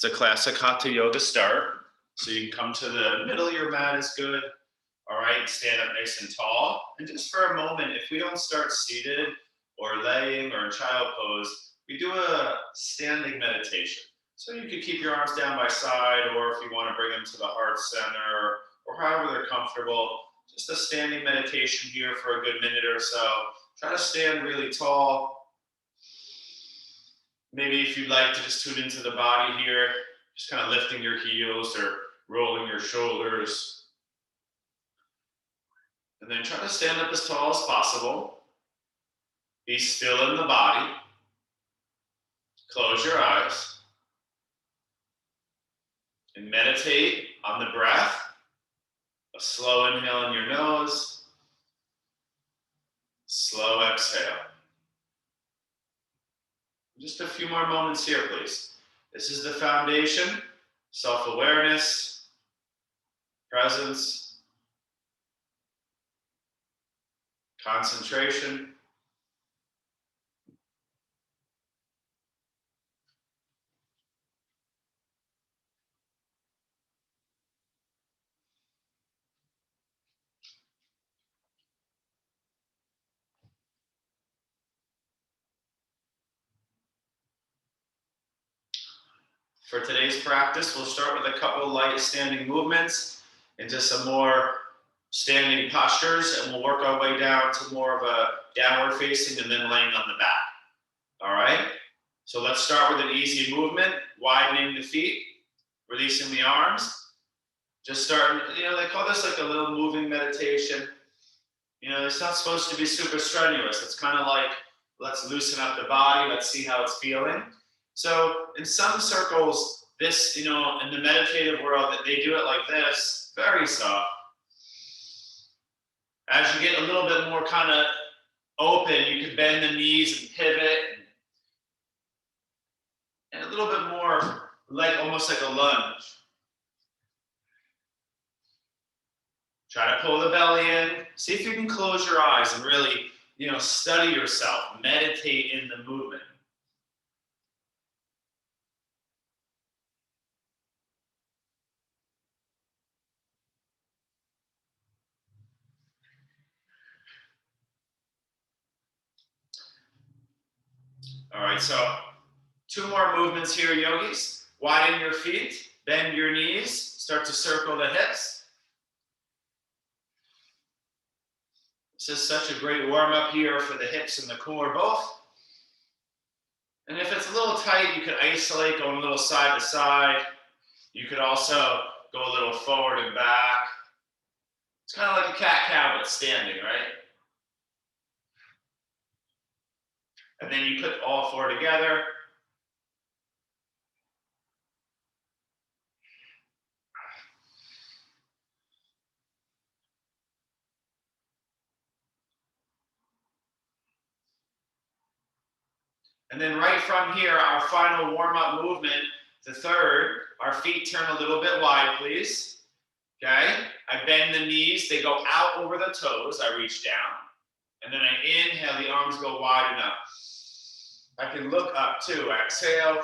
It's a classic hatha yoga start. So you can come to the middle of your mat is good. All right, stand up nice and tall. And just for a moment, if we don't start seated or laying or in child pose, we do a standing meditation. So you could keep your arms down by side, or if you want to bring them to the heart center, or however they're comfortable. Just a standing meditation here for a good minute or so. Try to stand really tall. Maybe if you'd like to just tune into the body here, just kind of lifting your heels or rolling your shoulders. And then try to stand up as tall as possible. Be still in the body. Close your eyes. And meditate on the breath. A slow inhale in your nose. Slow exhale. Just a few more moments here, please. This is the foundation, self-awareness, presence, concentration. For today's practice, we'll start with a couple light standing movements into some more standing postures, and we'll work our way down to more of a downward facing and then laying on the back. All right? So let's start with an easy movement, widening the feet, releasing the arms. Just starting, they call this like a little moving meditation. It's not supposed to be super strenuous. It's kind of like, let's loosen up the body, let's see how it's feeling. So in some circles, this, in the meditative world, that they do it like this, very soft. As you get a little bit more kind of open, you can bend the knees and pivot. And a little bit more like almost like a lunge. Try to pull the belly in. See if you can close your eyes and really, study yourself. Meditate in the movement. All right, so 2 more movements here, yogis. Widen your feet, bend your knees, start to circle the hips. This is such a great warm-up here for the hips and the core both. And if it's a little tight, you could isolate, going a little side to side. You could also go a little forward and back. It's kind of like a cat-cow, but standing, right? And then you put all 4 together. And then right from here, our final warm-up movement, the third, our feet turn a little bit wide, please. Okay? I bend the knees, they go out over the toes, I reach down. And then I inhale, the arms go wide enough. I can look up too, exhale.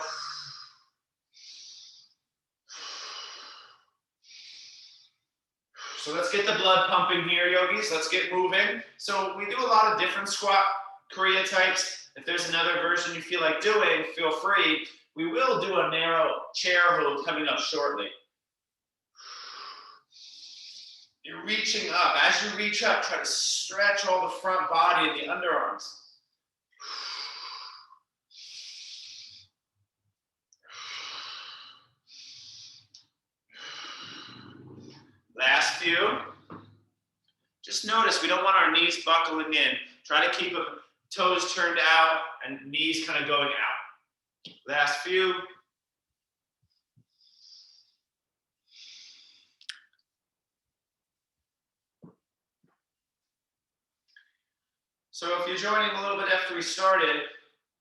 So let's get the blood pumping here, yogis. Let's get moving. So we do a lot of different squat Kriya types. If there's another version you feel like doing, feel free. We will do a narrow chair hold coming up shortly. You're reaching up. As you reach up, try to stretch all the front body and the underarms. Last few. Just notice we don't want our knees buckling in. Try to keep toes turned out and knees kind of going out. Last few. So if you're joining a little bit after we started,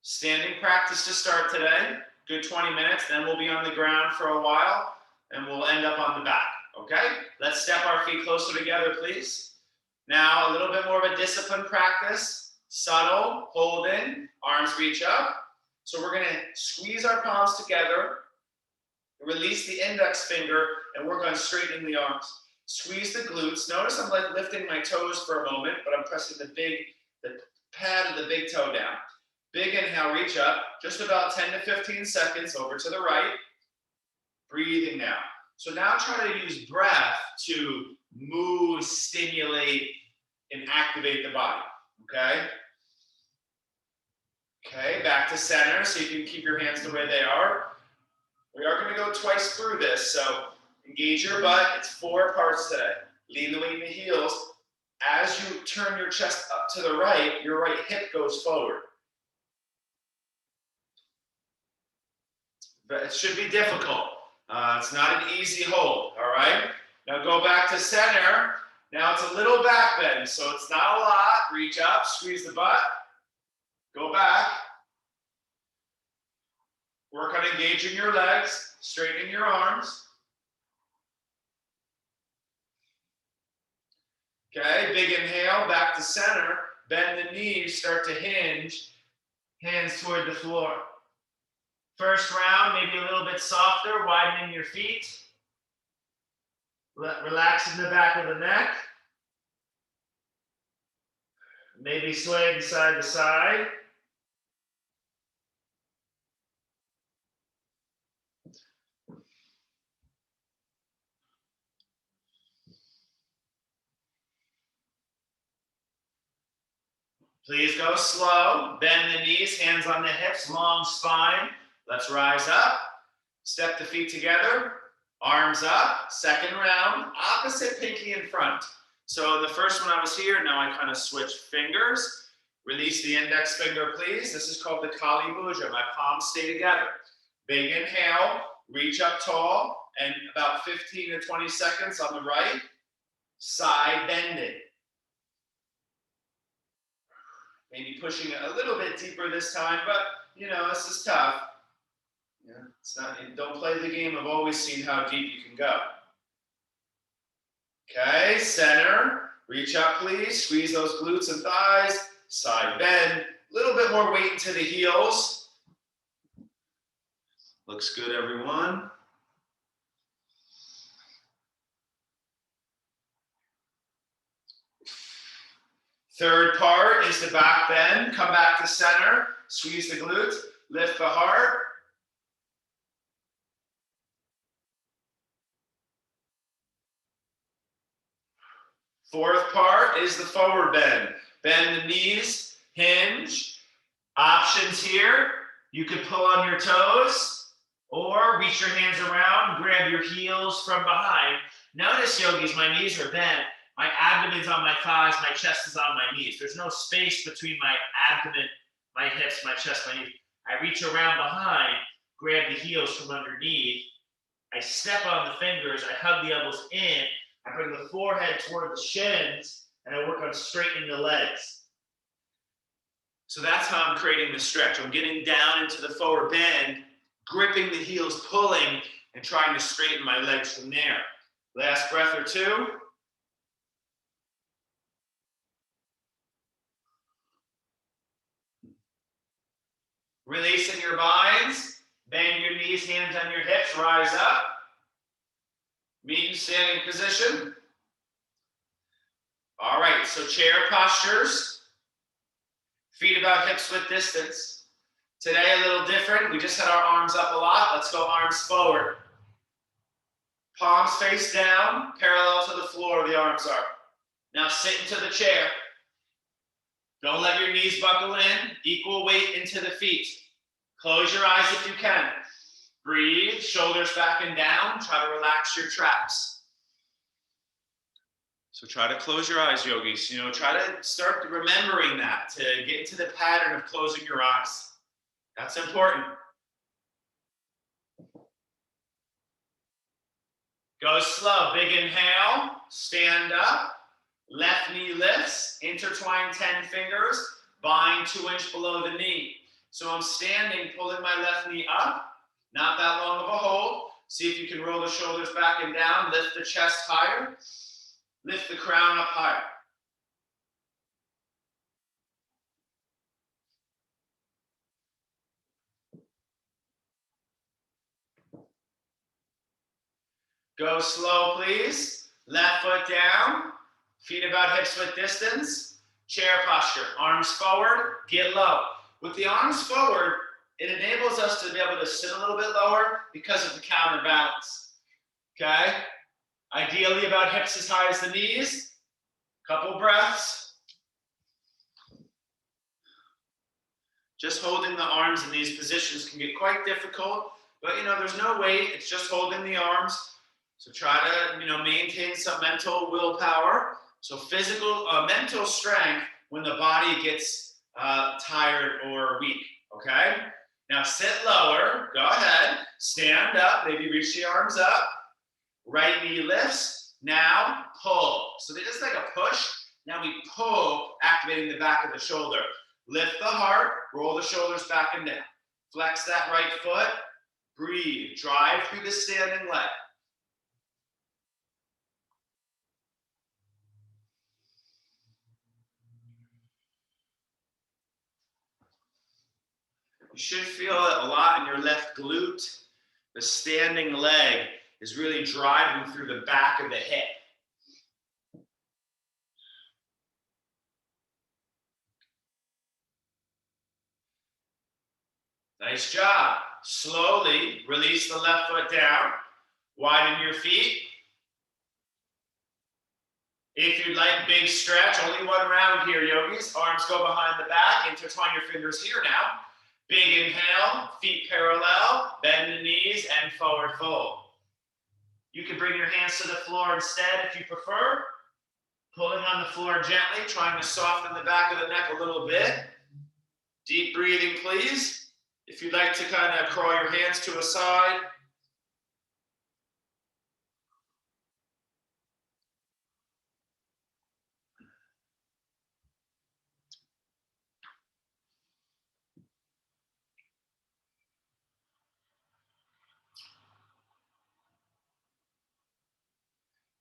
standing practice to start today. Good 20 minutes, then we'll be on the ground for a while, and we'll end up on the back, okay? Let's step our feet closer together, please. Now, a little bit more of a disciplined practice. Subtle, holding, arms reach up. So we're gonna squeeze our palms together, release the index finger and work on straightening the arms. Squeeze the glutes. Notice I'm like lifting my toes for a moment, but I'm pressing the pad of the big toe down. Big inhale, reach up, just about 10 to 15 seconds over to the right. Breathing now. So now try to use breath to move, stimulate, and activate the body, okay? Okay, back to center, so you can keep your hands the way they are. We are gonna go twice through this, so engage your butt. It's 4 parts today. Lean the weight in the heels. As you turn your chest up to the right, your right hip goes forward. But it should be difficult. It's not an easy hold, all right? Now go back to center. Now it's a little back bend, so it's not a lot. Reach up, squeeze the butt. Go back. Work on engaging your legs, straightening your arms. Okay, big inhale, back to center. Bend the knees, start to hinge. Hands toward the floor. First round, maybe a little bit softer, widening your feet. Relaxing the back of the neck. Maybe swaying side to side. Please go slow. Bend the knees, hands on the hips, long spine. Let's rise up. Step the feet together. Arms up. Second round. Opposite pinky in front. So in the first one I was here, now I kind of switch fingers. Release the index finger, please. This is called the Kali Mudra. My palms stay together. Big inhale. Reach up tall. And about 15 to 20 seconds on the right. Side bending. Maybe pushing it a little bit deeper this time, but you know, this is tough. Yeah, it's not, don't play the game of always seeing how deep you can go. Okay, center, reach up please, squeeze those glutes and thighs, side bend, a little bit more weight into the heels. Looks good, everyone. Third part is the back bend. Come back to center. Squeeze the glutes. Lift the heart. Fourth part is the forward bend. Bend the knees. Hinge. Options here. You could pull on your toes or reach your hands around. Grab your heels from behind. Notice, yogis, my knees are bent. My abdomen's on my thighs, my chest is on my knees. There's no space between my abdomen, my hips, my chest, my knees. I reach around behind, grab the heels from underneath. I step on the fingers, I hug the elbows in, I bring the forehead toward the shins, and I work on straightening the legs. So that's how I'm creating the stretch. I'm getting down into the forward bend, gripping the heels, pulling, and trying to straighten my legs from there. Last breath or two. Releasing your binds, bend your knees, hands on your hips, rise up. Meet in standing position. All right, so chair postures. Feet about hips width distance. Today a little different. We just had our arms up a lot. Let's go arms forward. Palms face down, parallel to the floor the arms are. Now sit into the chair. Don't let your knees buckle in. Equal weight into the feet. Close your eyes if you can. Breathe, shoulders back and down. Try to relax your traps. So try to close your eyes, yogis. You know, try to start remembering that, to get into the pattern of closing your eyes. That's important. Go slow. Big inhale. Stand up. Left knee lifts, intertwine 10 fingers, bind 2 inches below the knee. So I'm standing, pulling my left knee up, not that long of a hold. See if you can roll the shoulders back and down, lift the chest higher, lift the crown up higher. Go slow, please. Left foot down. Feet about hips width distance. Chair posture. Arms forward. Get low. With the arms forward, it enables us to be able to sit a little bit lower because of the counterbalance. Okay? Ideally about hips as high as the knees. Couple breaths. Just holding the arms in these positions can get quite difficult, but there's no weight. It's just holding the arms. So try to, maintain some mental willpower. So mental strength when the body gets tired or weak, okay? Now sit lower, go ahead, stand up, maybe reach the arms up. Right knee lifts, now pull. So they just like a push, now we pull, activating the back of the shoulder. Lift the heart, roll the shoulders back and down. Flex that right foot, breathe, drive through the standing leg. You should feel it a lot in your left glute. The standing leg is really driving through the back of the hip. Nice job. Slowly release the left foot down. Widen your feet. If you'd like big stretch, only one round here, yogis. Arms go behind the back. Intertwine your fingers here now. Big inhale, feet parallel, bend the knees, and forward fold. You can bring your hands to the floor instead if you prefer. Pulling on the floor gently, trying to soften the back of the neck a little bit. Deep breathing, please. If you'd like to kind of crawl your hands to a side.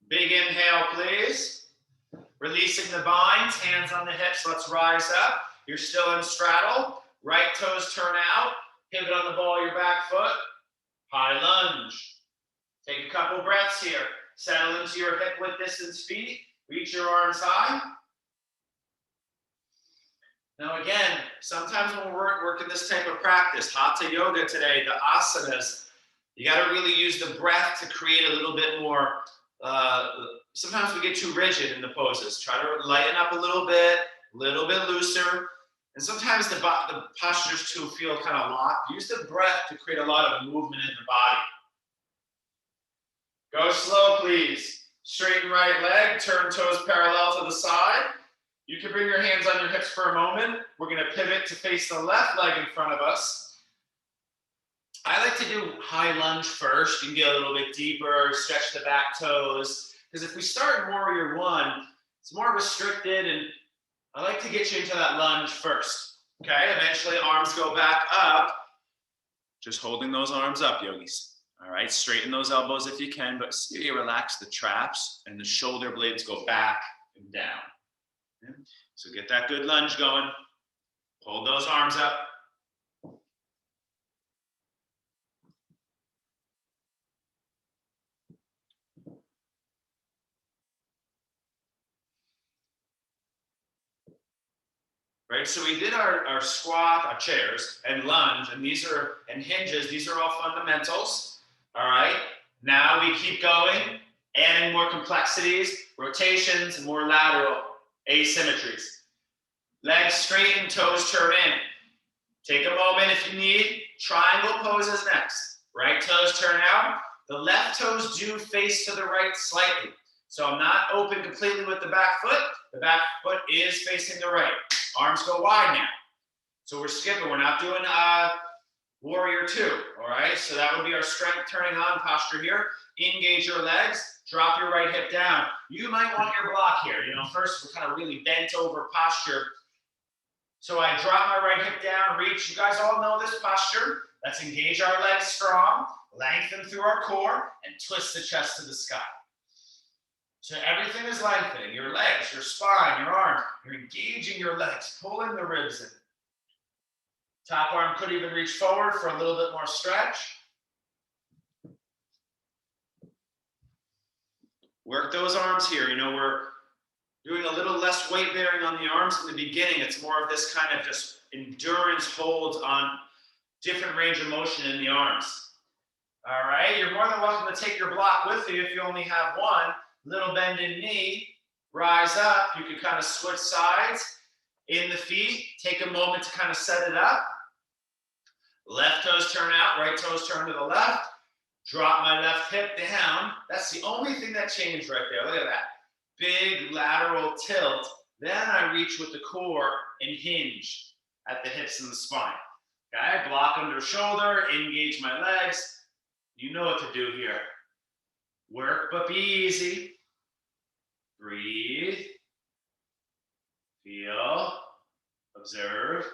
Big inhale, please. Releasing the binds, hands on the hips, let's rise up. You're still in straddle. Right toes turn out. Pivot on the ball of your back foot. High lunge. Take a couple breaths here. Settle into your hip width distance feet. Reach your arms high. Now again, sometimes when we're working this type of practice, hatha yoga today, the asanas, you got to really use the breath to create a little bit more. Sometimes we get too rigid in the poses. Try to lighten up a little bit looser. And sometimes the postures too feel kind of locked. Use the breath to create a lot of movement in the body. Go slow, please. Straighten right leg, turn toes parallel to the side. You can bring your hands on your hips for a moment. We're going to pivot to face the left leg in front of us. I like to do high lunge first. You can get a little bit deeper, stretch the back toes. Because if we start in Warrior One, it's more restricted, and I like to get you into that lunge first. Okay, eventually arms go back up. Just holding those arms up, yogis. All right, straighten those elbows if you can, but see you relax the traps and the shoulder blades go back and down. Okay? So get that good lunge going. Hold those arms up. Right, so we did our squat, our chairs, and lunge, and hinges. These are all fundamentals. All right, now we keep going, adding more complexities, rotations, and more lateral asymmetries. Legs straighten, toes turn in. Take a moment if you need. Triangle pose is next. Right toes turn out. The left toes do face to the right slightly. So I'm not open completely with the back foot. The back foot is facing the right. Arms go wide now. So we're skipping. We're not doing Warrior Two. All right. So that would be our strength turning on posture here. Engage your legs. Drop your right hip down. You might want your block here. First we're kind of really bent over posture. So I drop my right hip down, reach. You guys all know this posture. Let's engage our legs strong, lengthen through our core, and twist the chest to the sky. So everything is lengthening, your legs, your spine, your arms. You're engaging your legs, pulling the ribs in. Top arm could even reach forward for a little bit more stretch. Work those arms here. You know, we're doing a little less weight bearing on the arms in the beginning. It's more of this kind of just endurance hold on different range of motion in the arms. All right, you're more than welcome to take your block with you if you only have one. Little bend in knee, rise up. You can kind of switch sides in the feet. Take a moment to kind of set it up. Left toes turn out, right toes turn to the left. Drop my left hip down. That's the only thing that changed right there. Look at that. Big lateral tilt. Then I reach with the core and hinge at the hips and the spine. Okay, block under shoulder, engage my legs. You know what to do here. Work, but be easy. Breathe. Feel. Observe.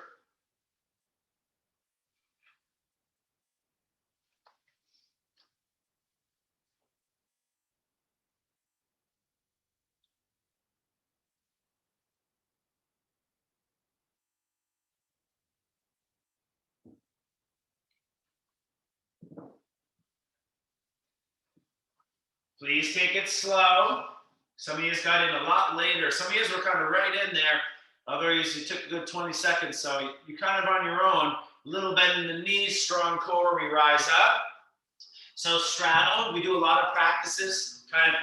Please take it slow. Some of you got in a lot later. Some of you were kind of right in there. Others, you took a good 20 seconds. So you're kind of on your own. Little bend in the knees, strong core, we rise up. So straddle, we do a lot of practices kind of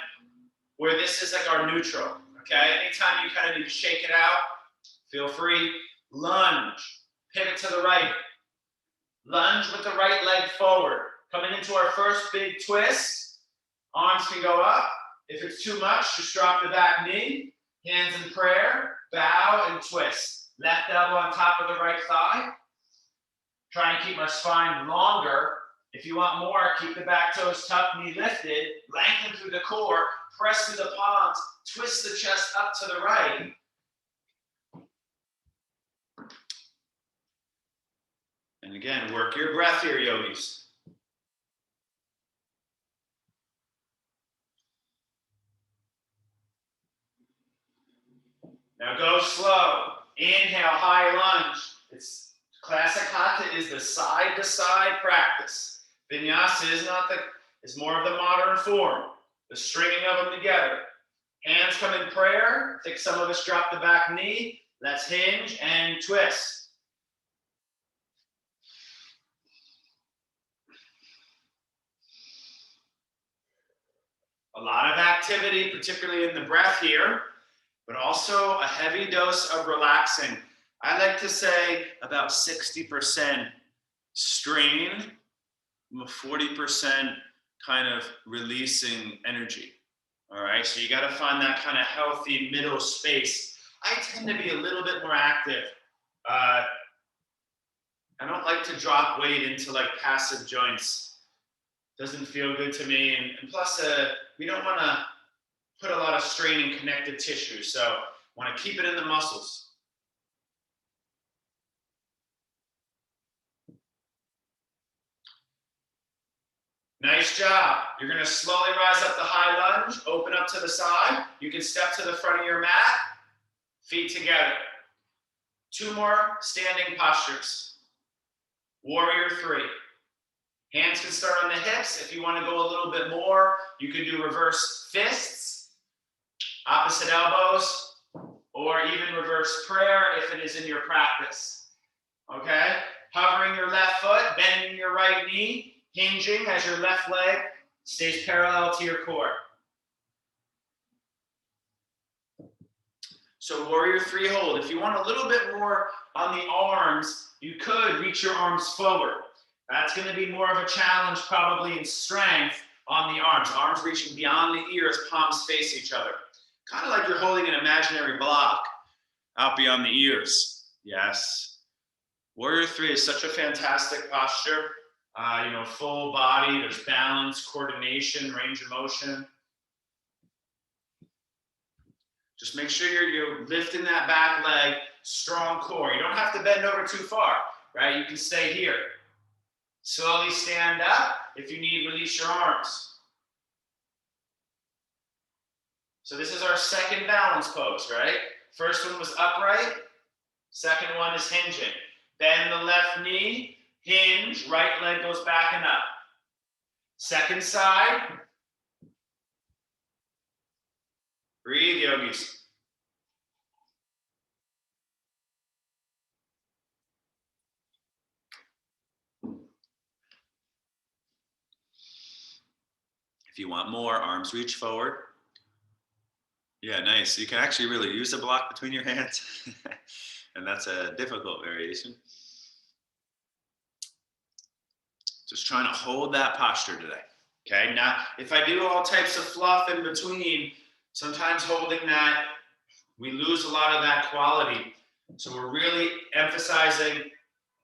where this is like our neutral. Okay, anytime you kind of need to shake it out, feel free. Lunge, pivot to the right. Lunge with the right leg forward. Coming into our first big twist. Arms can go up. If it's too much, just drop the back knee. Hands in prayer. Bow and twist. Left elbow on top of the right thigh. Try and keep our spine longer. If you want more, keep the back toes tucked, knee lifted. Lengthen through the core. Press through the palms. Twist the chest up to the right. And again, work your breath here, yogis. Now go slow. Inhale, high lunge. It's classic hatha is the side-to-side practice. Vinyasa is more of the modern form. The stringing of them together. Hands come in prayer. I think some of us drop the back knee. Let's hinge and twist. A lot of activity, particularly in the breath here, but also a heavy dose of relaxing. I like to say about 60% strain, 40% kind of releasing energy. All right, so you got to find that kind of healthy middle space. I tend to be a little bit more active. I don't like to drop weight into like passive joints. Doesn't feel good to me. And plus, we don't want to put a lot of strain in connective tissue. So want to keep it in the muscles. Nice job. You're going to slowly rise up the high lunge, open up to the side. You can step to the front of your mat, feet together. 2 more standing postures. Warrior 3. Hands can start on the hips. If you want to go a little bit more, you can do reverse fists, opposite elbows, or even reverse prayer if it is in your practice. Okay? Hovering your left foot, bending your right knee, hinging as your left leg stays parallel to your core. So warrior 3 hold. If you want a little bit more on the arms, you could reach your arms forward. That's going to be more of a challenge probably in strength on the arms. Arms reaching beyond the ears, palms face each other. Kind of like you're holding an imaginary block out beyond the ears. Yes. Warrior 3 is such a fantastic posture. Full body, there's balance, coordination, range of motion. Just make sure you're lifting that back leg, strong core. You don't have to bend over too far, right? You can stay here. Slowly stand up. If you need, release your arms. So this is our second balance pose, right? First one was upright. Second one is hinging. Bend the left knee, hinge, right leg goes back and up. Second side. Breathe, yogis. If you want more, arms reach forward. Yeah, nice. You can actually really use a block between your hands. And that's a difficult variation. Just trying to hold that posture today. Okay, now if I do all types of fluff in between, sometimes holding that, we lose a lot of that quality. So we're really emphasizing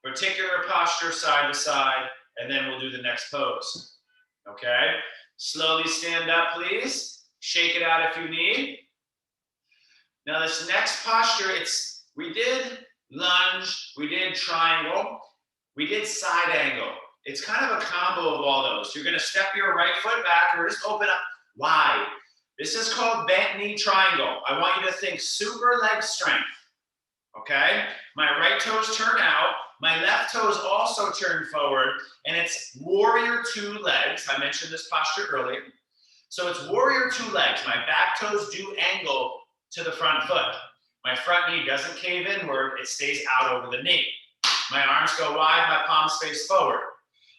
particular posture side to side, and then we'll do the next pose. Okay, slowly stand up, please. Shake it out if you need. Now this next posture, we did lunge, we did triangle, we did side angle. It's kind of a combo of all those. You're gonna step your right foot back or just open up wide. This is called bent knee triangle. I want you to think super leg strength, okay? My right toes turn out, my left toes also turn forward, and it's warrior two legs. I mentioned this posture earlier. So it's warrior two legs. My back toes do angle to the front foot. My front knee doesn't cave inward, it stays out over the knee. My arms go wide, my palms face forward.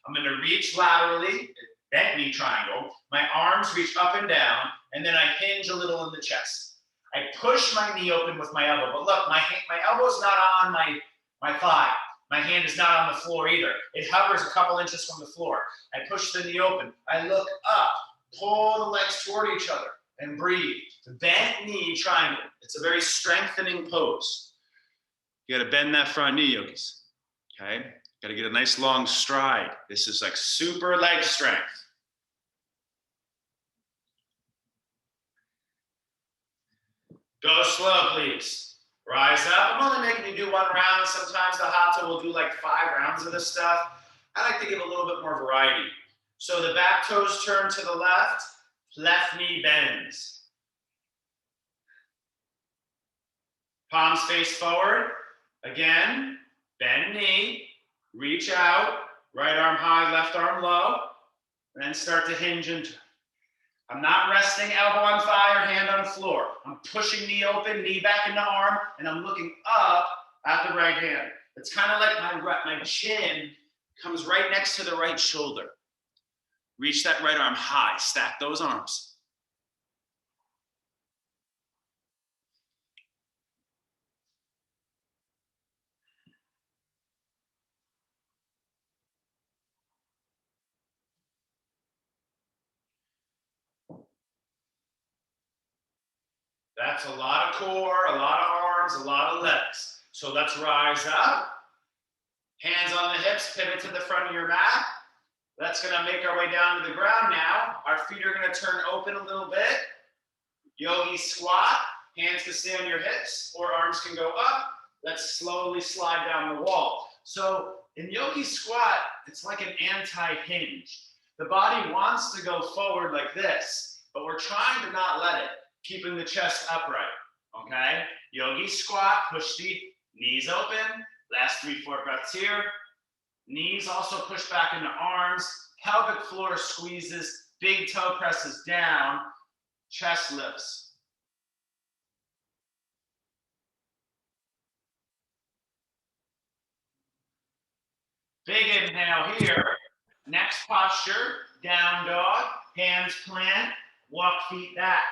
I'm gonna reach laterally, bent knee triangle. My arms reach up and down, and then I hinge a little in the chest. I push my knee open with my elbow, but look, my elbow's not on my thigh. My hand is not on the floor either. It hovers a couple inches from the floor. I push the knee open. I look up, pull the legs toward each other, and breathe. The bent knee triangle. It's a very strengthening pose. You gotta bend that front knee, yogis. Okay? Gotta get a nice long stride. This is like super leg strength. Go slow, please. Rise up. I'm only making you do one round. Sometimes the hatha will do like 5 rounds of this stuff. I like to give a little bit more variety. So the back toes turn to the left knee bends. Palms face forward. Again, bend knee, reach out, right arm high, left arm low, and then start to hinge into. I'm not resting elbow on thigh or hand on floor. I'm pushing knee open, knee back into arm, and I'm looking up at the right hand. It's kind of like my chin comes right next to the right shoulder. Reach that right arm high, stack those arms. That's a lot of core, a lot of arms, a lot of legs. So let's rise up. Hands on the hips, pivot to the front of your mat. That's gonna make our way down to the ground now. Our feet are gonna turn open a little bit. Yogi squat, hands can stay on your hips or arms can go up. Let's slowly slide down the wall. So in yogi squat, it's like an anti-hinge. The body wants to go forward like this, but we're trying to not let it, keeping the chest upright, okay? Yogi squat, push the knees open. Last 3-4 breaths here. Knees also push back into arms. Pelvic floor squeezes. Big toe presses down. Chest lifts. Big inhale here. Next posture, down dog. Hands plant. Walk feet back.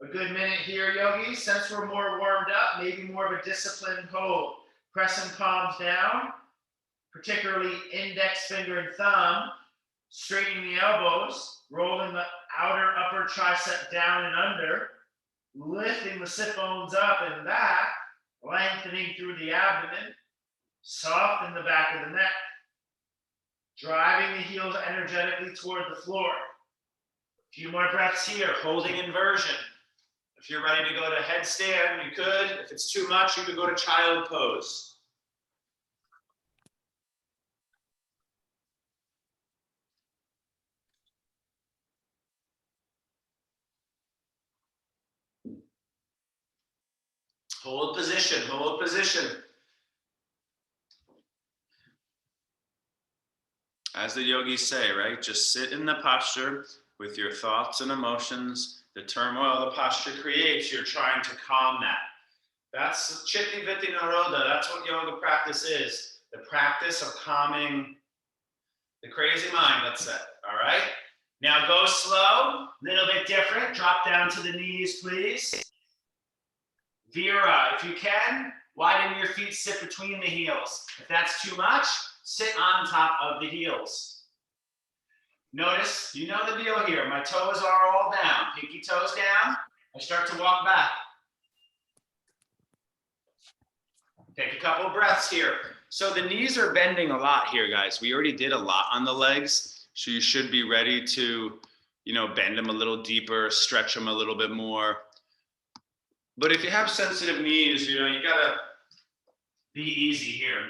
A good minute here, yogis. Since we're more warmed up, maybe more of a disciplined hold. Pressing palms down, particularly index finger and thumb. Straightening the elbows, rolling the outer upper tricep down and under. Lifting the sit bones up and back, lengthening through the abdomen. Soften the back of the neck. Driving the heels energetically toward the floor. A few more breaths here, holding inversion. If you're ready to go to headstand, you could. If it's too much, you could go to child pose. Hold position, hold position. As the yogis say, right? Just sit in the posture with your thoughts and emotions The turmoil the posture creates, you're trying to calm that. That's Chitti Vritti Nirodha. That's what yoga practice is. The practice of calming the crazy mind, let's say. All right? Now go slow, little bit different. Drop down to the knees, please. Vira, if you can, widen your feet, sit between the heels. If that's too much, sit on top of the heels. Notice, you know the deal here. My toes are all down. Pinky toes down. I start to walk back. Take a couple of breaths here. So the knees are bending a lot here, guys. We already did a lot on the legs. So you should be ready to, bend them a little deeper, stretch them a little bit more. But if you have sensitive knees, you gotta be easy here.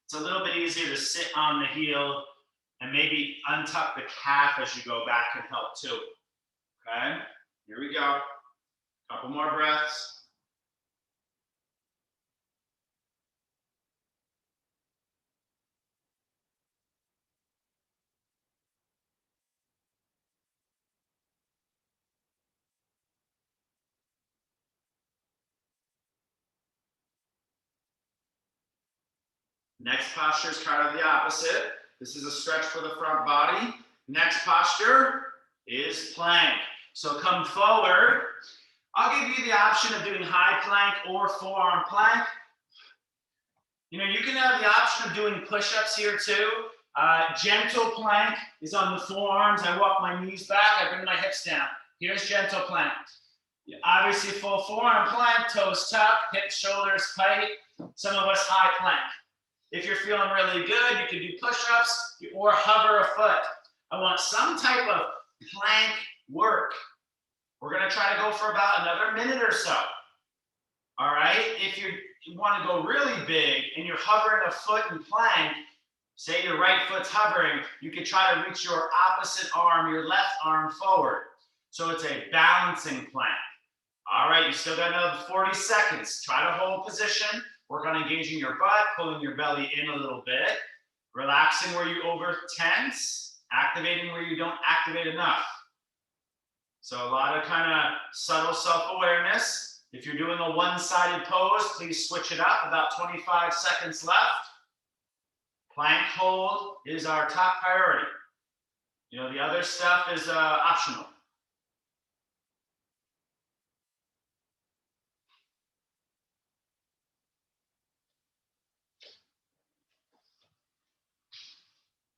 It's a little bit easier to sit on the heel and maybe untuck the calf as you go back and help too. Okay, here we go. Couple more breaths. Next posture is kind of the opposite. This is a stretch for the front body. Next posture is plank. So come forward. I'll give you the option of doing high plank or forearm plank. You can have the option of doing push-ups here too. Gentle plank is on the forearms. I walk my knees back. I bring my hips down. Here's gentle plank. Obviously full forearm plank, toes tucked, hips, shoulders tight. Some of us high plank. If you're feeling really good, you can do push-ups or hover a foot. I want some type of plank work. We're going to try to go for about another minute or so. All right? If you want to go really big and you're hovering a foot in plank, say your right foot's hovering, you can try to reach your opposite arm, your left arm forward. So it's a balancing plank. All right, you still got another 40 seconds. Try to hold position. Work on engaging your butt, pulling your belly in a little bit, relaxing where you over tense, activating where you don't activate enough. So a lot of kind of subtle self-awareness. If you're doing a one-sided pose, please switch it up. About 25 seconds left. Plank hold is our top priority. The other stuff is optional.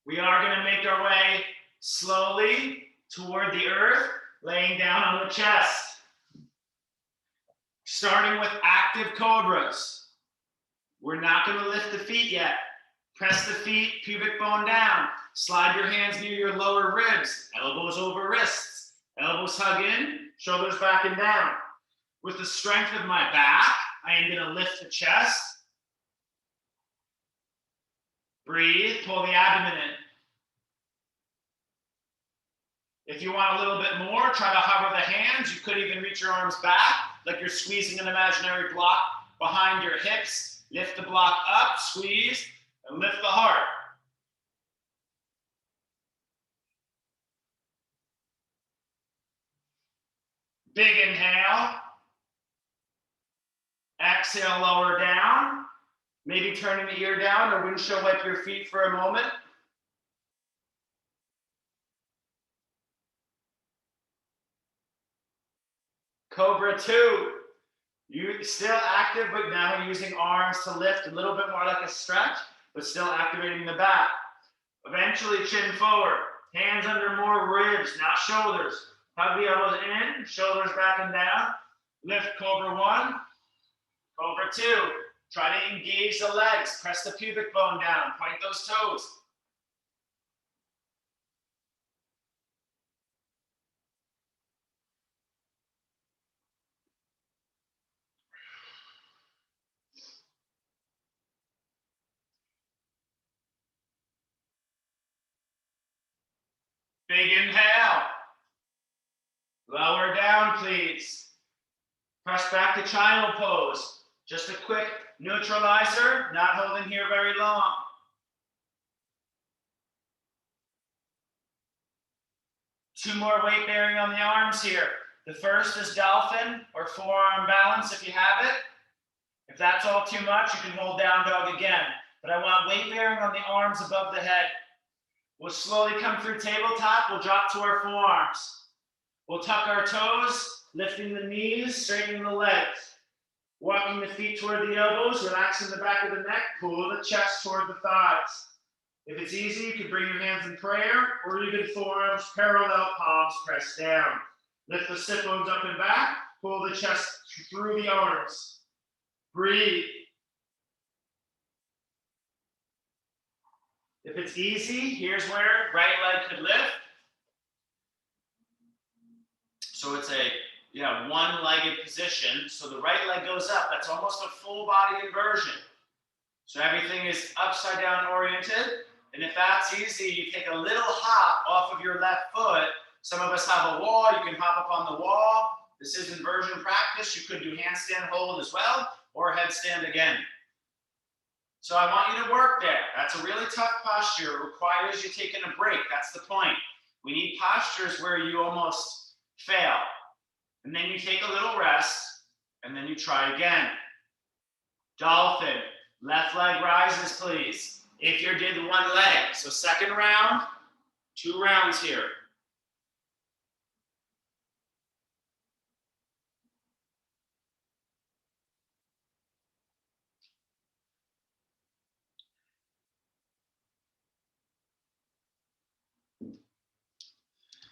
We are going to make our way slowly toward the earth, laying down on the chest. Starting with active cobras. We're not going to lift the feet yet. Press the feet, pubic bone down. Slide your hands near your lower ribs, elbows over wrists. Elbows hug in, shoulders back and down. With the strength of my back, I am going to lift the chest. Breathe, pull the abdomen in. If you want a little bit more, try to hover the hands. You could even reach your arms back, like you're squeezing an imaginary block behind your hips. Lift the block up, squeeze, and lift the heart. Big inhale. Exhale, lower down. Maybe turning the ear down or windshield wipe your feet for a moment. Cobra 2. You're still active, but now using arms to lift a little bit more like a stretch, but still activating the back. Eventually, chin forward. Hands under more ribs, not shoulders. Hug the elbows in, shoulders back and down. Lift Cobra 1. Cobra 2. Try to engage the legs. Press the pubic bone down. Point those toes. Big inhale. Lower down, please. Press back to child pose. Just a quick neutralizer, not holding here very long. Two more weight bearing on the arms here. The first is dolphin or forearm balance if you have it. If that's all too much, you can hold down dog again. But I want weight bearing on the arms above the head. We'll slowly come through tabletop. We'll drop to our forearms. We'll tuck our toes, lifting the knees, straightening the legs. Walking the feet toward the elbows, relaxing the back of the neck, pull the chest toward the thighs. If it's easy, you can bring your hands in prayer or even forearms parallel, palms pressed down. Lift the sit bones up and back, pull the chest through the arms. Breathe. If it's easy, here's where right leg could lift. So it's a one-legged position. So the right leg goes up. That's almost a full body inversion. So everything is upside down oriented. And if that's easy, you take a little hop off of your left foot. Some of us have a wall. You can hop up on the wall. This is inversion practice. You could do handstand hold as well or headstand again. So I want you to work there. That's a really tough posture. It requires you taking a break. That's the point. We need postures where you almost fail. And then you take a little rest, and then you try again. Dolphin, left leg rises, please. If you did one leg, so second round, 2 rounds here.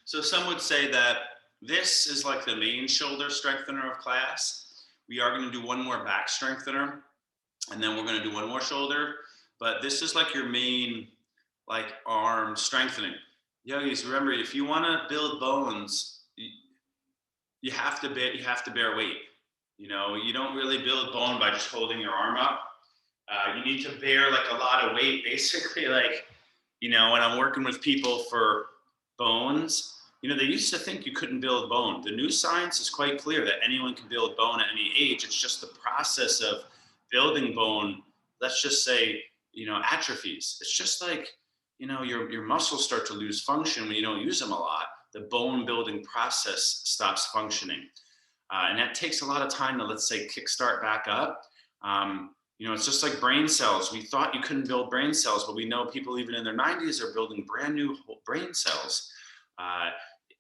So some would say that this is like the main shoulder strengthener of class. We are going to do one more back strengthener, and then we're going to do one more shoulder. But this is like your main, like arm strengthening. Yogis, remember, if you want to build bones, you have to bear weight. You know, you don't really build bone by just holding your arm up. You need to bear like a lot of weight. Basically, like, you know, when I'm working with people for bones, you know, they used to think you couldn't build bone. The new science is quite clear that anyone can build bone at any age. It's just the process of building bone, let's just say, you know, atrophies. It's just like, you know, your muscles start to lose function when you don't use them a lot. The bone building process stops functioning. And that takes a lot of time to, let's say, kickstart back up. You know, it's just like brain cells. We thought you couldn't build brain cells, but we know people even in their 90s are building brand new brain cells.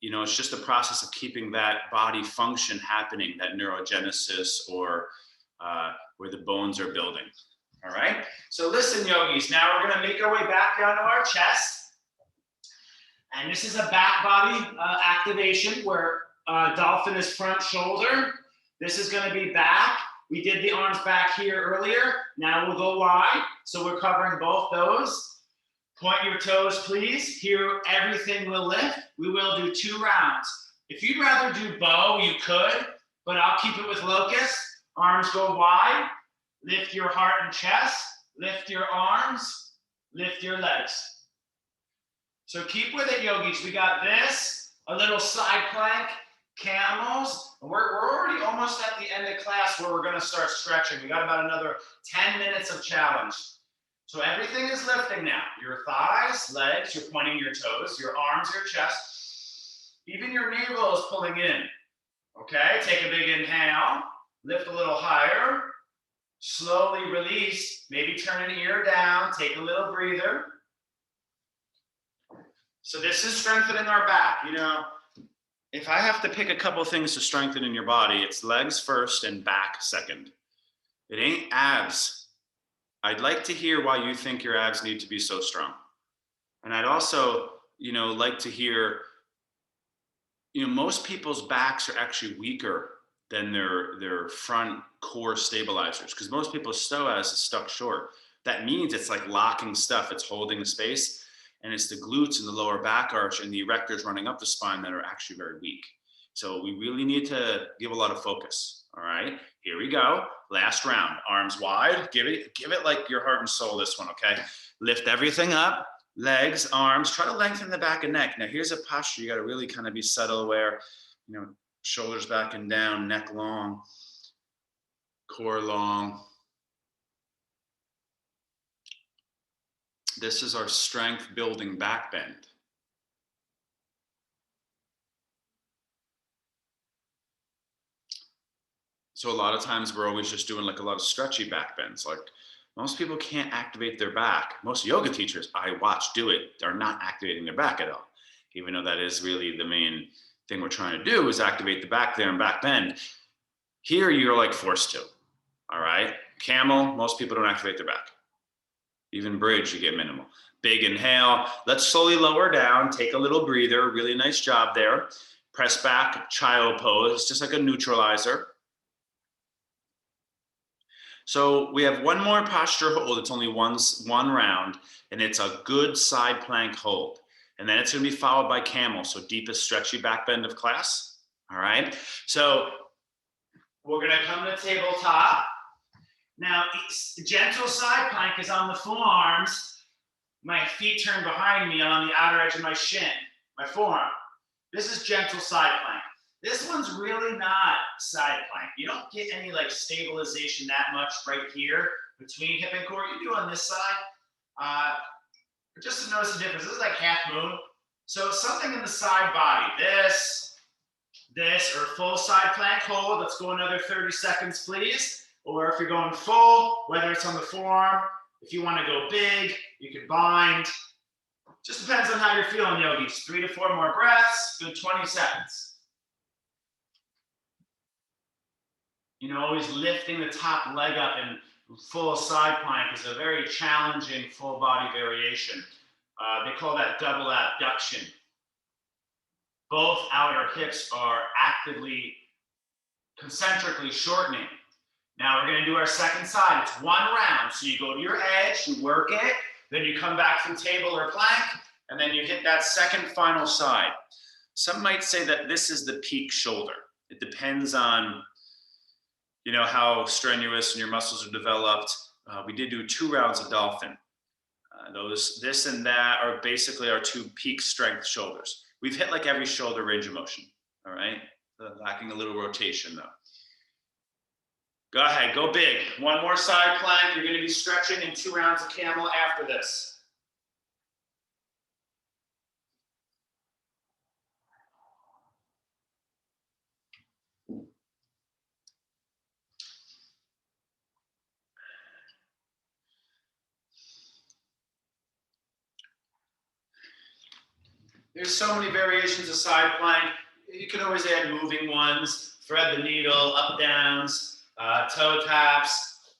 You know, it's just the process of keeping that body function happening, that neurogenesis or where the bones are building. All right. So listen, yogis, now we're going to make our way back down to our chest. And this is a back body activation where dolphin is front shoulder. This is going to be back. We did the arms back here earlier. Now we'll go wide. So we're covering both those. Point your toes, please. Here, everything will lift. We will do 2 rounds. If you'd rather do bow, you could, but I'll keep it with locust. Arms go wide. Lift your heart and chest. Lift your arms. Lift your legs. So keep with it, yogis. We got this, a little side plank, camels. We're already almost at the end of class where we're going to start stretching. We got about another 10 minutes of challenge. So everything is lifting now. Your thighs, legs, you're pointing your toes, your arms, your chest. Even your navel is pulling in. Okay, take a big inhale. Lift a little higher. Slowly release. Maybe turn an ear down. Take a little breather. So this is strengthening our back. You know, if I have to pick a couple things to strengthen in your body, it's legs first and back second. It ain't abs. I'd like to hear why you think your abs need to be so strong. And I'd also, you know, like to hear, you know, most people's backs are actually weaker than their front core stabilizers because most people's psoas is stuck short. That means it's like locking stuff. It's holding the space. And it's the glutes and the lower back arch and the erectors running up the spine that are actually very weak. So we really need to give a lot of focus. All right, here we go. Last round, arms wide. Give it like your heart and soul this one, okay? Lift everything up, legs, arms. Try to lengthen the back and neck. Now here's a posture. You got to really kind of be subtle where, you know, shoulders back and down, neck long, core long. This is our strength building back bend. So a lot of times we're always just doing like a lot of stretchy back bends. Like most people can't activate their back. Most yoga teachers I watch do it are not activating their back at all, even though that is really the main thing we're trying to do is activate the back there and back bend. Here you're like forced to, all right? Camel, most people don't activate their back. Even bridge, you get minimal. Big inhale. Let's slowly lower down. Take a little breather. Really nice job there. Press back, child pose, just like a neutralizer. So we have one more posture hold. It's only one round, and it's a good side plank hold. And then it's going to be followed by camel, so deepest stretchy back bend of class. All right. So we're going to come to tabletop. Now, gentle side plank is on the forearms. My feet turn behind me on the outer edge of my shin, my forearm. This is gentle side plank. This one's really not side plank. You don't get any like stabilization that much right here between hip and core. You do on this side. But just to notice the difference, this is like half moon. So something in the side body, this, or full side plank hold. Let's go another 30 seconds, please. Or if you're going full, whether it's on the forearm, if you want to go big, you can bind. Just depends on how you're feeling, yogis. 3 to 4 more breaths, good 20 seconds. You know, always lifting the top leg up in full side plank is a very challenging full body variation. They call that double abduction. Both outer hips are actively concentrically shortening. Now we're going to do our second side. It's one round. So you go to your edge, you work it, then you come back from table or plank, and then you hit that second final side. Some might say that this is the peak shoulder. It depends on, you know, how strenuous and your muscles are developed. We did do 2 rounds of dolphin. This and that are basically our 2 peak strength shoulders. We've hit like every shoulder range of motion, all right? Lacking a little rotation though. Go ahead, go big. One more side plank. You're going to be stretching in 2 rounds of camel after this. There's so many variations of side plank. You can always add moving ones, thread the needle, up downs, toe taps,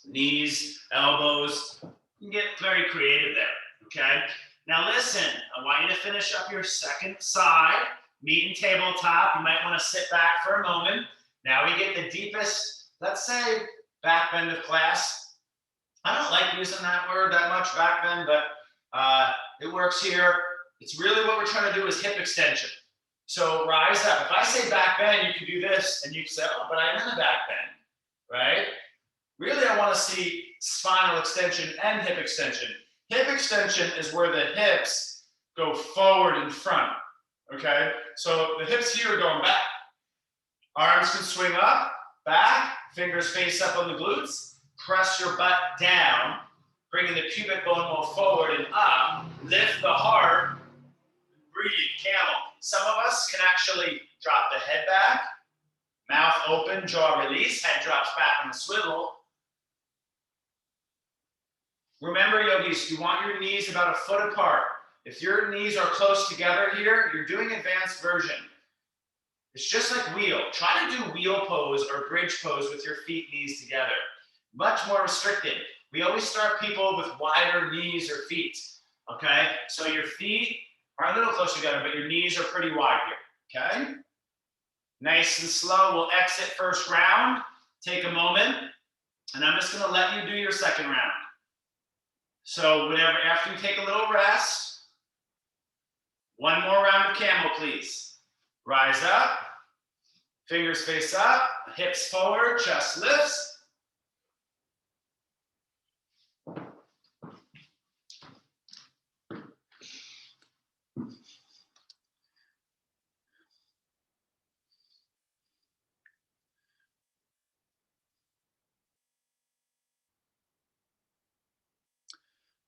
knees, elbows. You can get very creative there, okay? Now listen, I want you to finish up your second side, meet in tabletop. You might want to sit back for a moment. Now we get the deepest, let's say, back bend of class. I don't like using that word that much, back bend, but it works here. It's really what we're trying to do is hip extension. So rise up. If I say back bend, you can do this, and you can say, oh, but I'm in the back bend, right? Really, I want to see spinal extension and hip extension. Hip extension is where the hips go forward and front, okay? So the hips here are going back. Arms can swing up, back, fingers face up on the glutes. Press your butt down, bringing the pubic bone more forward and up. Lift the heart. Breathe, camel. Some of us can actually drop the head back, mouth open, jaw release, head drops back on the swivel. Remember, yogis, you want your knees about 1 foot apart. If your knees are close together here, you're doing advanced version. It's just like wheel. Try to do wheel pose or bridge pose with your feet, knees together. Much more restricted. We always start people with wider knees or feet, okay? So your feet are a little close together, but your knees are pretty wide here, okay? Nice and slow, we'll exit first round. Take a moment, and I'm just gonna let you do your second round. So whenever, after you take a little rest, one more round of camel, please. Rise up, fingers face up, hips forward, chest lifts.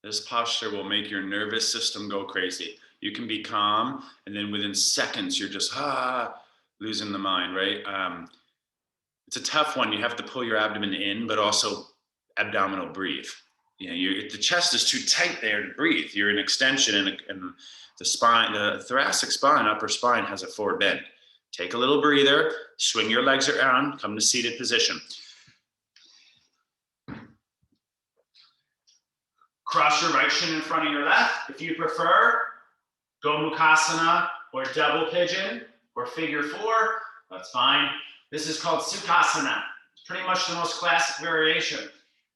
This posture will make your nervous system go crazy. You can be calm, and then within seconds, you're just losing the mind, right? it's a tough one. You have to pull your abdomen in, but also abdominal breathe. You know, the chest is too tight there to breathe. You're in extension, and the spine, the thoracic spine, upper spine has a forward bend. Take a little breather, swing your legs around, come to seated position. Cross your right shin in front of your left. If you prefer, Gomukhasana or double pigeon or figure four, that's fine. This is called Sukhasana. It's pretty much the most classic variation.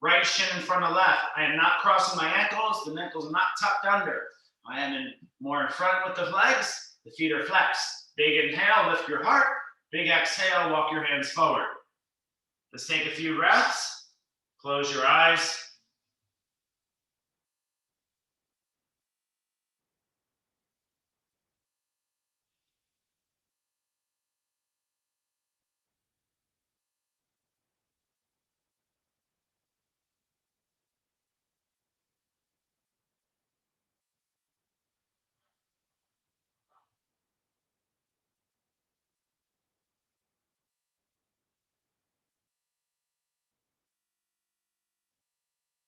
Right shin in front of left. I am not crossing my ankles. The ankles are not tucked under. I am more in front with the legs. The feet are flexed. Big inhale, lift your heart. Big exhale, walk your hands forward. Let's take a few breaths. Close your eyes.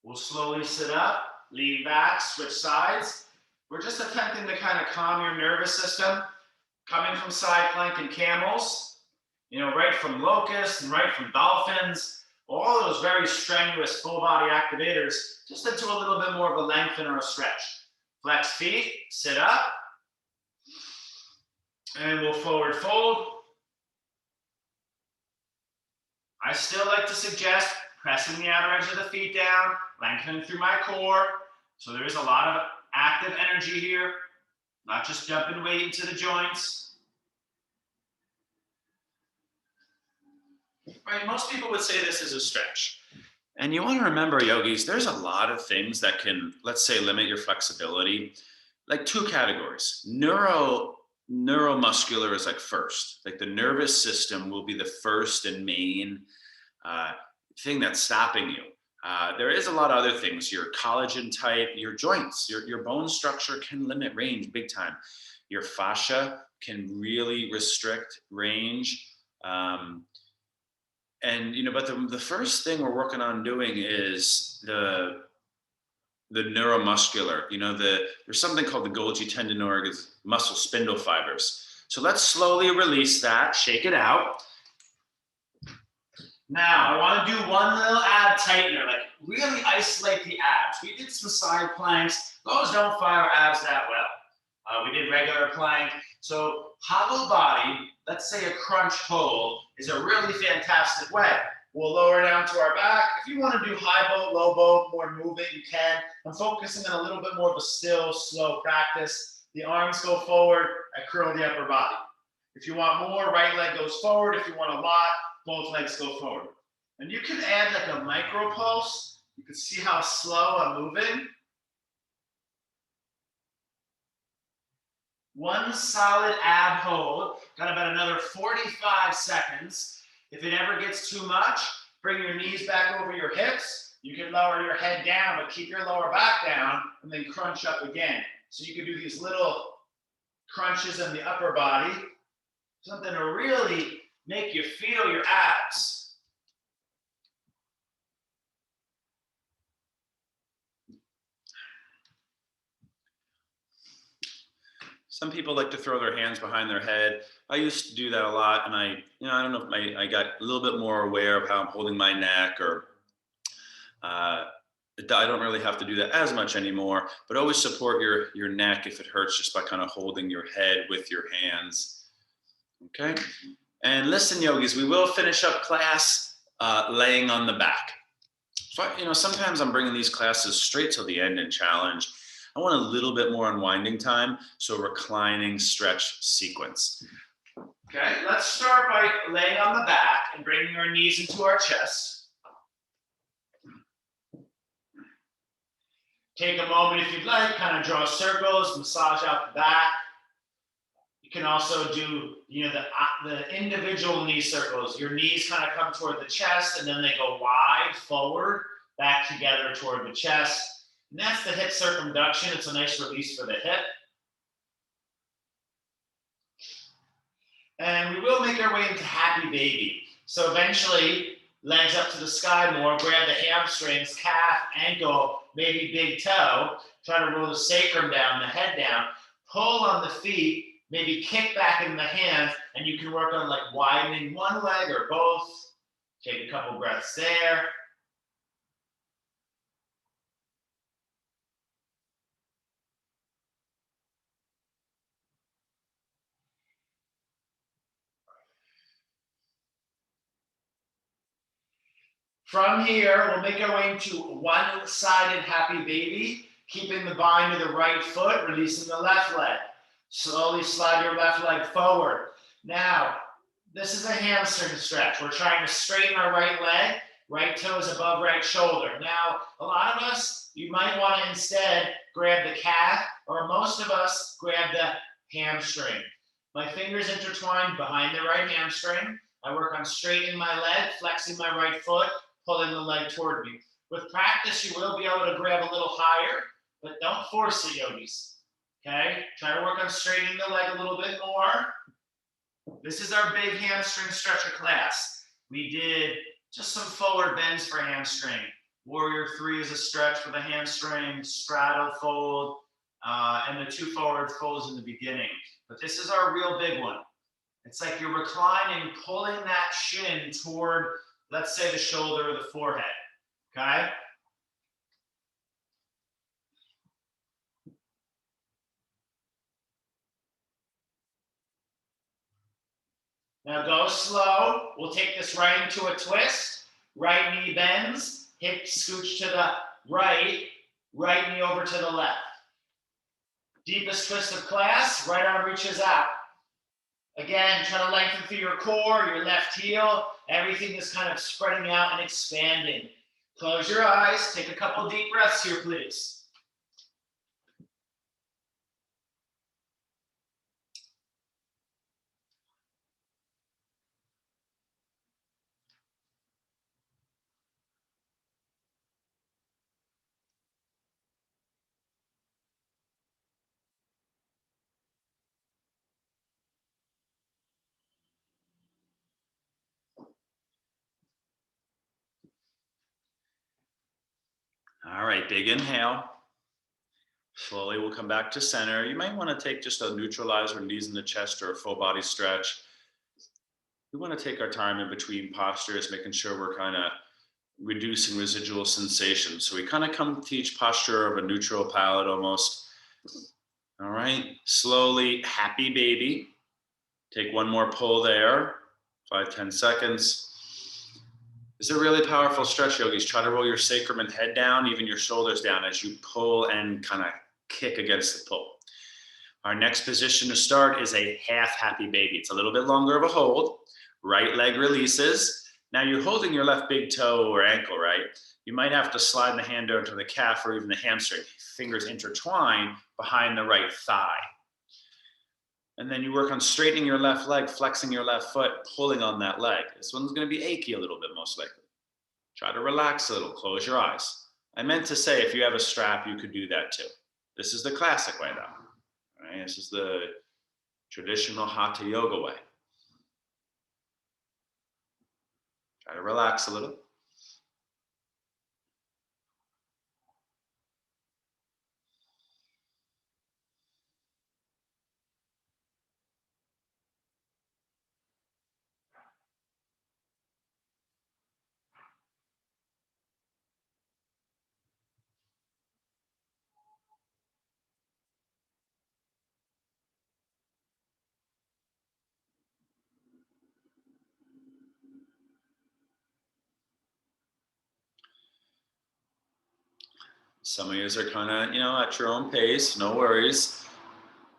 We'll slowly sit up, lean back, switch sides. We're just attempting to kind of calm your nervous system. Coming from side plank and camels, you know, right from locusts and right from dolphins, all those very strenuous full body activators, just into a little bit more of a lengthen or a stretch. Flex feet, sit up, and we'll forward fold. I still like to suggest pressing the outer edge of the feet down, lengthening through my core. So there is a lot of active energy here, not just dumping weight into the joints. Right, most people would say this is a stretch. And you want to remember, yogis, there's a lot of things that can, let's say, limit your flexibility. Like two categories. Neuromuscular is like first. Like the nervous system will be the first and main thing that's stopping you. There is a lot of other things. Your collagen type, your joints, your bone structure can limit range big time. Your fascia can really restrict range. And, you know, but the first thing we're working on doing is the neuromuscular, you know, there's something called the Golgi tendinoid muscle spindle fibers. So let's slowly release that, shake it out. Now, I want to do one little ab tightener, like really isolate the abs. We did some side planks. Those don't fire abs that well. We did regular plank. So hollow body, let's say a crunch hold, is a really fantastic way. We'll lower down to our back. If you want to do high boat, low boat, more movement, you can. I'm focusing on a little bit more of a still, slow practice. The arms go forward, I curl the upper body. If you want more, right leg goes forward. If you want a lot, both legs go forward. And you can add like a micro pulse. You can see how slow I'm moving. One solid ab hold, got about another 45 seconds. If it ever gets too much, bring your knees back over your hips. You can lower your head down, but keep your lower back down and then crunch up again. So you can do these little crunches in the upper body, something to really make you feel your abs. Some people like to throw their hands behind their head. I used to do that a lot, and I don't know if I got a little bit more aware of how I'm holding my neck, or I don't really have to do that as much anymore, but always support your neck if it hurts, just by kind of holding your head with your hands. Okay? And listen, yogis, we will finish up class laying on the back. So, you know, sometimes I'm bringing these classes straight till the end and challenge. I want a little bit more unwinding time, so reclining stretch sequence. Okay, let's start by laying on the back and bringing our knees into our chest. Take a moment if you'd like, kind of draw circles, massage out the back. You can also do, you know, the individual knee circles. Your knees kind of come toward the chest and then they go wide forward, back together toward the chest. And that's the hip circumduction. It's a nice release for the hip. And we will make our way into happy baby. So eventually, legs up to the sky more, grab the hamstrings, calf, ankle, maybe big toe, try to roll the sacrum down, the head down, pull on the feet, maybe kick back in the hands, and you can work on like widening one leg or both. Take a couple breaths there. From here, we'll make our way into one-sided happy baby, keeping the bind to the right foot, releasing the left leg. Slowly slide your left leg forward. Now, this is a hamstring stretch. We're trying to straighten our right leg, right toes above right shoulder. Now, a lot of us, you might want to instead grab the calf, or most of us grab the hamstring. My fingers intertwined behind the right hamstring. I work on straightening my leg, flexing my right foot, pulling the leg toward me. With practice, you will be able to grab a little higher, but don't force it, yogis. Okay? Try to work on straightening the leg a little bit more. This is our big hamstring stretcher class. We did just some forward bends for hamstring. Warrior 3 is a stretch for the hamstring, straddle fold, and the 2 forward folds in the beginning. But this is our real big one. It's like you're reclining, pulling that shin toward, let's say, the shoulder or the forehead, okay? Now go slow. We'll take this right into a twist. Right knee bends, hip scooch to the right, right knee over to the left. Deepest twist of class, right arm reaches out. Again, try to lengthen through your core, your left heel. Everything is kind of spreading out and expanding. Close your eyes. Take a couple deep breaths here, please. All right, big inhale. Slowly we'll come back to center. You might want to take just a neutralizer, knees in the chest, or a full body stretch. We want to take our time in between postures, making sure we're kind of reducing residual sensations. So we kind of come to each posture of a neutral palate almost. All right, slowly, happy baby. Take one more pull there, 5-10 seconds. It's a really powerful stretch, yogis. Try to roll your sacrum and head down, even your shoulders down as you pull and kind of kick against the pull. Our next position to start is a half happy baby. It's a little bit longer of a hold. Right leg releases. Now you're holding your left big toe or ankle, right? You might have to slide the hand down to the calf or even the hamstring. Fingers intertwine behind the right thigh. And then you work on straightening your left leg, flexing your left foot, pulling on that leg. This one's going to be achy a little bit, most likely. Try to relax a little, close your eyes. I meant to say, if you have a strap, you could do that too. This is the classic way, though. Right? This is the traditional hatha yoga way. Try to relax a little. Some of you are kind of, at your own pace, no worries.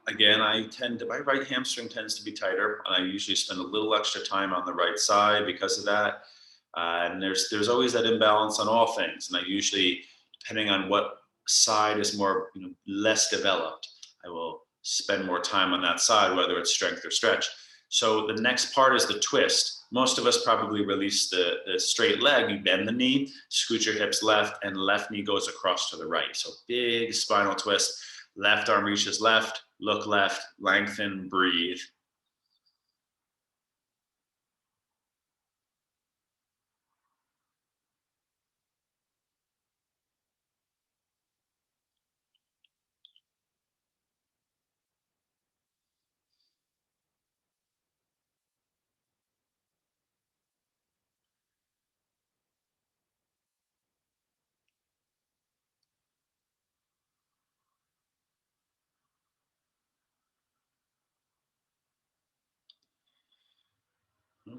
Again, my right hamstring tends to be tighter, and I usually spend a little extra time on the right side because of that. And there's always that imbalance on all things. And I usually, depending on what side is more, less developed, I will spend more time on that side, whether it's strength or stretch. So the next part is the twist. Most of us probably release the straight leg. You bend the knee, scoot your hips left, and left knee goes across to the right. So big spinal twist. Left arm reaches left, look left, lengthen, breathe.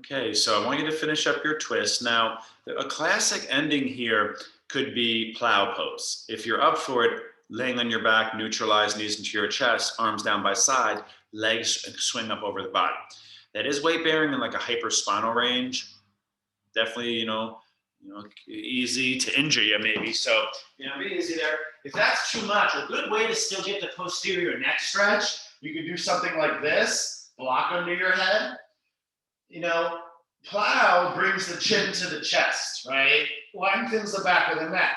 Okay, so I want you to finish up your twist. Now, a classic ending here could be plow pose. If you're up for it, laying on your back, neutralize knees into your chest, arms down by side, legs swing up over the body. That is weight bearing in like a hyperspinal range. Definitely, easy to injure you maybe. So, Be easy there. If that's too much, a good way to still get the posterior neck stretch, you could do something like this, block under your head. Plow brings the chin to the chest, right? Lengthens the back of the neck.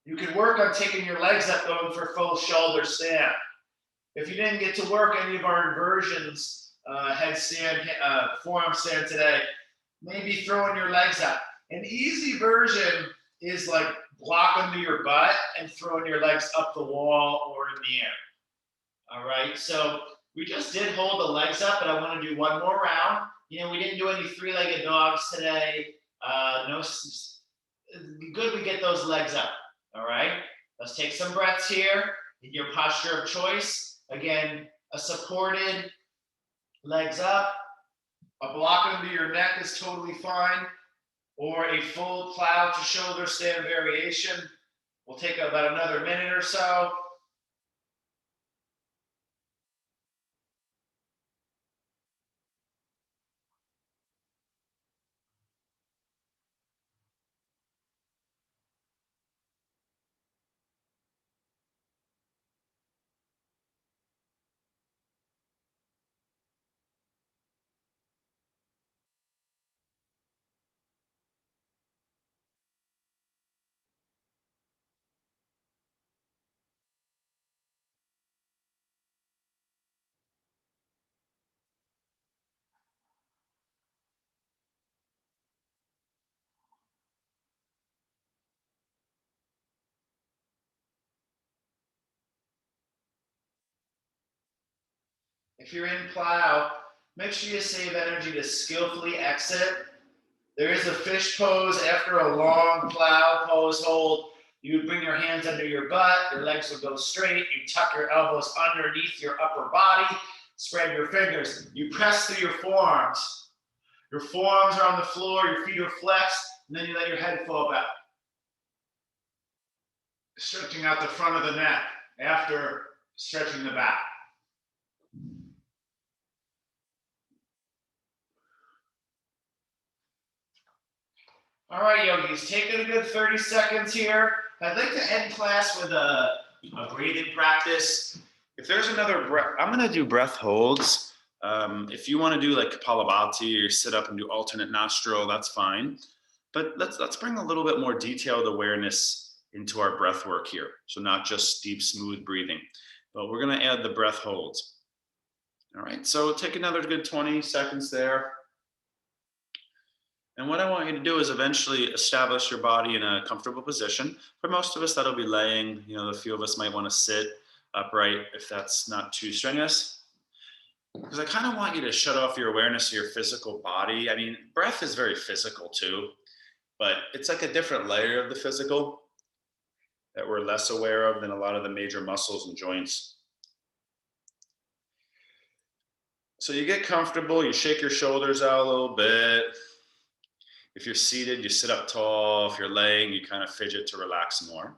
You can work on taking your legs up, going for full shoulder stand. If you didn't get to work any of our inversions, headstand, forearm stand today, maybe throwing your legs up. An easy version is like block under your butt and throwing your legs up the wall or in the air. All right, so we just did hold the legs up, but I want to do one more round. We didn't do any three-legged dogs today. Good we get those legs up. All right, let's take some breaths here in your posture of choice. Again, a supported legs up, a block under your neck is totally fine, or a full plow to shoulder stand variation. We'll take about another minute or so. If you're in plow, make sure you save energy to skillfully exit. There is a fish pose after a long plow pose hold. You would bring your hands under your butt, your legs would go straight, you tuck your elbows underneath your upper body, spread your fingers. You press through your forearms. Your forearms are on the floor, your feet are flexed, and then you let your head fall back. Stretching out the front of the neck after stretching the back. All right, yogis, take it a good 30 seconds here. I'd like to end class with a breathing practice. if there's another breath, I'm going to do breath holds. If you want to do like Kapalabhati or sit up and do alternate nostril, that's fine. But let's bring a little bit more detailed awareness into our breath work here. So not just deep, smooth breathing, but we're going to add the breath holds. All right, so take another good 20 seconds there. And what I want you to do is eventually establish your body in a comfortable position. For most of us, that'll be laying. A few of us might want to sit upright if that's not too strenuous. Because I kind of want you to shut off your awareness of your physical body. I mean, breath is very physical too, but it's like a different layer of the physical that we're less aware of than a lot of the major muscles and joints. So you get comfortable, you shake your shoulders out a little bit. If you're seated, you sit up tall. If you're laying, you kind of fidget to relax more.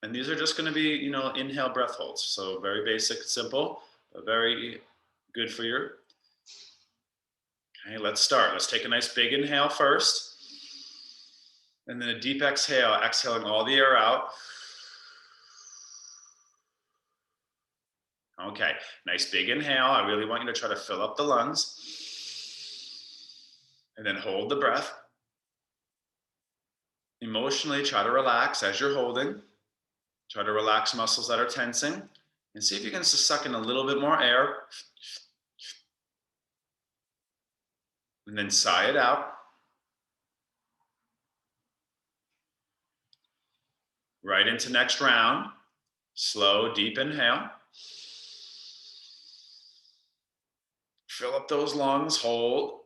And these are just going to be, inhale breath holds. So very basic, simple, but very good for your. Okay, let's start. Let's take a nice big inhale first. And then a deep exhale, exhaling all the air out. Okay, nice big inhale. I really want you to try to fill up the lungs. And then hold the breath. Emotionally, try to relax as you're holding. Try to relax muscles that are tensing. And see if you can just suck in a little bit more air. And then sigh it out. Right into next round. Slow, deep inhale. Fill up those lungs, hold.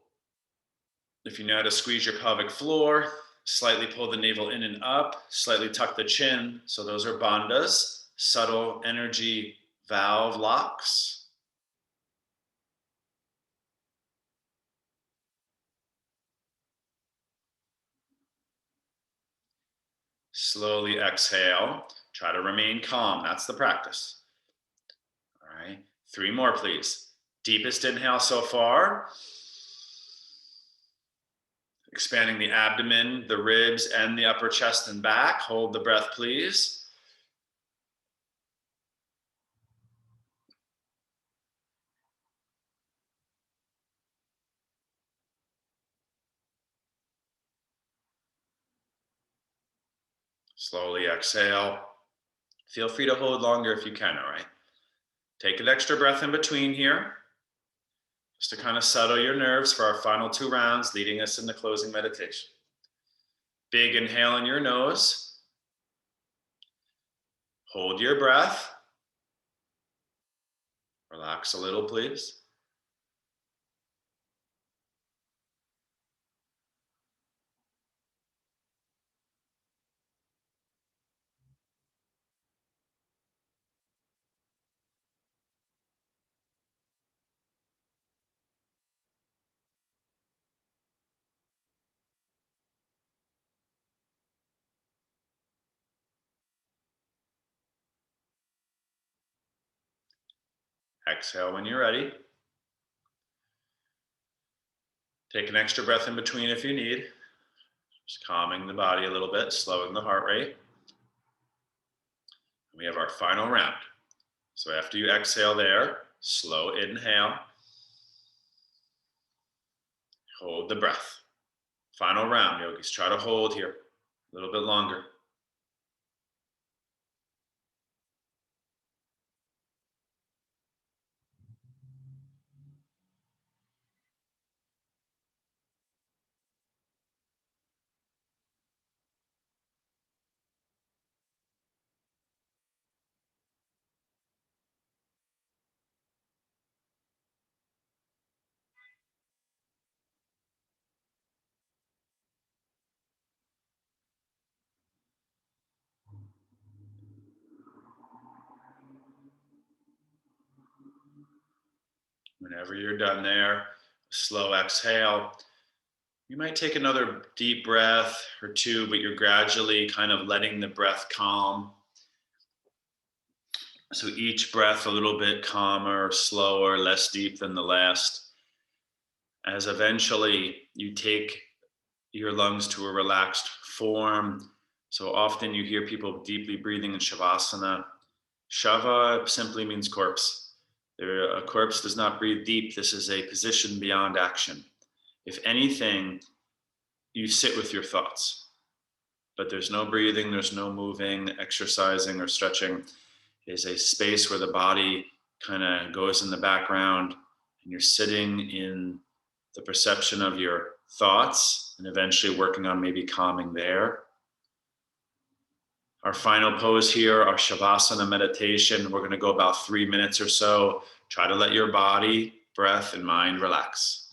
If you know how to squeeze your pelvic floor, slightly pull the navel in and up, slightly tuck the chin. So those are bandhas, subtle energy valve locks. Slowly exhale. Try to remain calm. That's the practice. All right. 3 more, please. Deepest inhale so far. Expanding the abdomen, the ribs, and the upper chest and back. Hold the breath, please. Slowly exhale. Feel free to hold longer if you can, all right? Take an extra breath in between here, just to kind of settle your nerves for our final 2 rounds, leading us into closing meditation. Big inhale in your nose. Hold your breath. Relax a little, please. Exhale when you're ready. Take an extra breath in between if you need. Just calming the body a little bit, slowing the heart rate. We have our final round. So after you exhale there, slow inhale. Hold the breath. Final round, yogis. Try to hold here a little bit longer. Whenever you're done there, slow exhale. You might take another deep breath or 2, but you're gradually kind of letting the breath calm. So each breath a little bit calmer, slower, less deep than the last. As eventually you take your lungs to a relaxed form. So often you hear people deeply breathing in Shavasana. Shava simply means corpse. A corpse does not breathe deep. This is a position beyond action. If anything, you sit with your thoughts, but there's no breathing, there's no moving, exercising, or stretching. It is a space where the body kind of goes in the background and you're sitting in the perception of your thoughts and eventually working on maybe calming there. Our final pose here, our Shavasana meditation, we're going to go about 3 minutes or so. Try to let your body, breath, and mind relax.